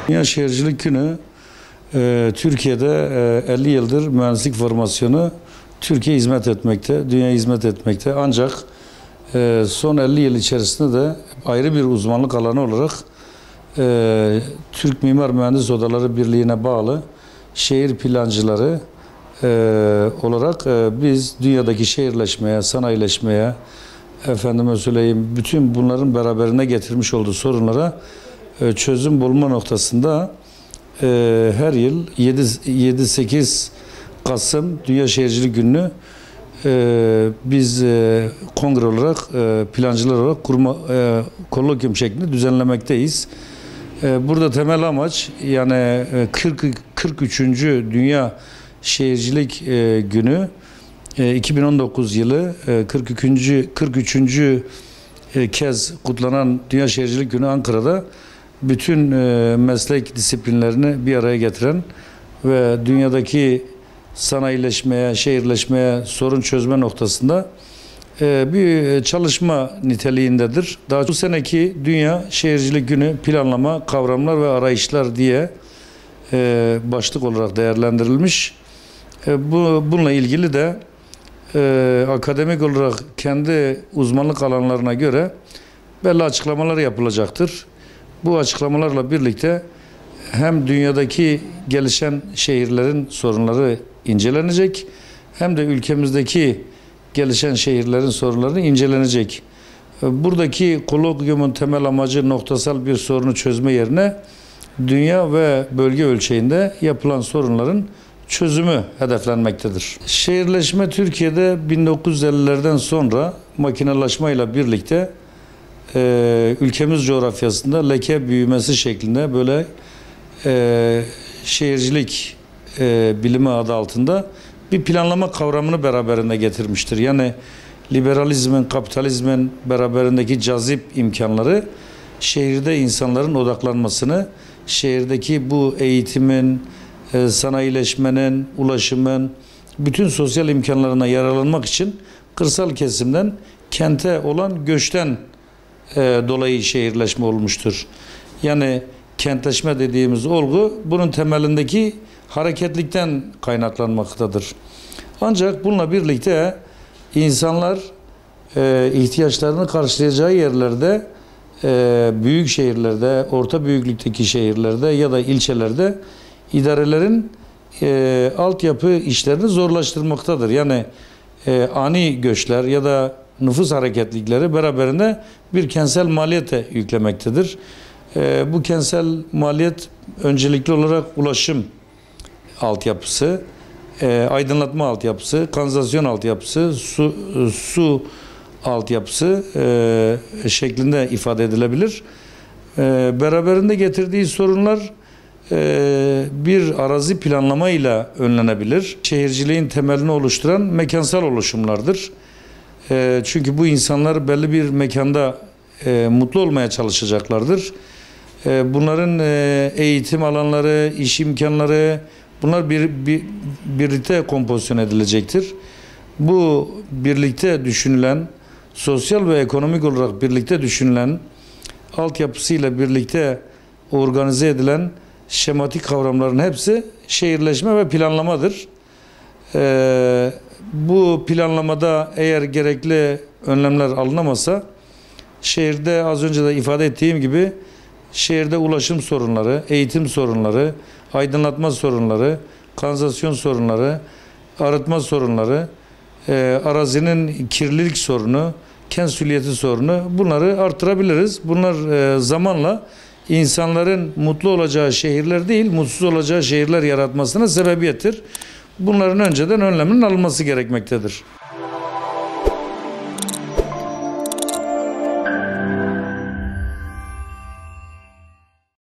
Dünya Şehircilik Günü Türkiye'de 50 yıldır mühendislik formasyonu Türkiye hizmet etmekte, dünya hizmet etmekte. Ancak son 50 yıl içerisinde de ayrı bir uzmanlık alanı olarak Türk Mimar Mühendis Odaları Birliği'ne bağlı şehir plancıları olarak biz dünyadaki şehirleşmeye, sanayileşmeye, efendime söyleyeyim, bütün bunların beraberine getirmiş olduğu sorunlara çözüm bulma noktasında her yıl 7-8 Kasım Dünya Şehircilik Günü'nü biz kongre olarak, plancılar olarak kolokyum şeklinde düzenlemekteyiz. Burada temel amaç yani 43. Dünya Şehircilik Günü 2019 yılı 43. kez kutlanan Dünya Şehircilik Günü Ankara'da bütün meslek disiplinlerini bir araya getiren ve dünyadaki sanayileşmeye, şehirleşmeye, sorun çözme noktasında bir çalışma niteliğindedir. Daha bu seneki Dünya Şehircilik Günü planlama, kavramlar ve arayışlar diye başlık olarak değerlendirilmiş. Bununla ilgili de akademik olarak kendi uzmanlık alanlarına göre belli açıklamalar yapılacaktır. Bu açıklamalarla birlikte hem dünyadaki gelişen şehirlerin sorunları incelenecek, hem de ülkemizdeki gelişen şehirlerin sorunları incelenecek. Buradaki kolokyumun temel amacı noktasal bir sorunu çözme yerine dünya ve bölge ölçeğinde yapılan sorunların çözümü hedeflenmektedir. Şehirleşme Türkiye'de 1950'lerden sonra makinelaşmayla birlikte ülkemiz coğrafyasında leke büyümesi şeklinde böyle şehircilik bilimi adı altında bir planlama kavramını beraberinde getirmiştir. Yani liberalizmin, kapitalizmin beraberindeki cazip imkanları şehirde insanların odaklanmasını, şehirdeki bu eğitimin, sanayileşmenin, ulaşımın, bütün sosyal imkanlarına yararlanmak için kırsal kesimden kente olan göçten dolayı şehirleşme olmuştur. Yani kentleşme dediğimiz olgu bunun temelindeki hareketlikten kaynaklanmaktadır. Ancak bununla birlikte insanlar ihtiyaçlarını karşılayacağı yerlerde, büyük şehirlerde, orta büyüklükteki şehirlerde ya da ilçelerde idarelerin altyapı işlerini zorlaştırmaktadır. Yani ani göçler ya da nüfus hareketlilikleri beraberinde bir kentsel maliyete yüklemektedir. Bu kentsel maliyet öncelikli olarak ulaşım altyapısı, aydınlatma altyapısı, kanalizasyon altyapısı, su altyapısı şeklinde ifade edilebilir. Beraberinde getirdiği sorunlar bir arazi planlamayla önlenebilir. Şehirciliğin temelini oluşturan mekansal oluşumlardır. Çünkü bu insanlar belli bir mekanda mutlu olmaya çalışacaklardır. Bunların eğitim alanları, iş imkanları bunlar birlikte kompozisyon edilecektir. Bu birlikte düşünülen, sosyal ve ekonomik olarak birlikte düşünülen, altyapısıyla birlikte organize edilen şematik kavramların hepsi şehirleşme ve planlamadır. Bu planlamada eğer gerekli önlemler alınamazsa şehirde az önce de ifade ettiğim gibi şehirde ulaşım sorunları, eğitim sorunları, aydınlatma sorunları, kanalizasyon sorunları, arıtma sorunları, arazinin kirlilik sorunu, kent süliyeti sorunu bunları artırabiliriz. Bunlar zamanla insanların mutlu olacağı şehirler değil, mutsuz olacağı şehirler yaratmasına sebebiyettir. Bunların önceden önleminin alınması gerekmektedir.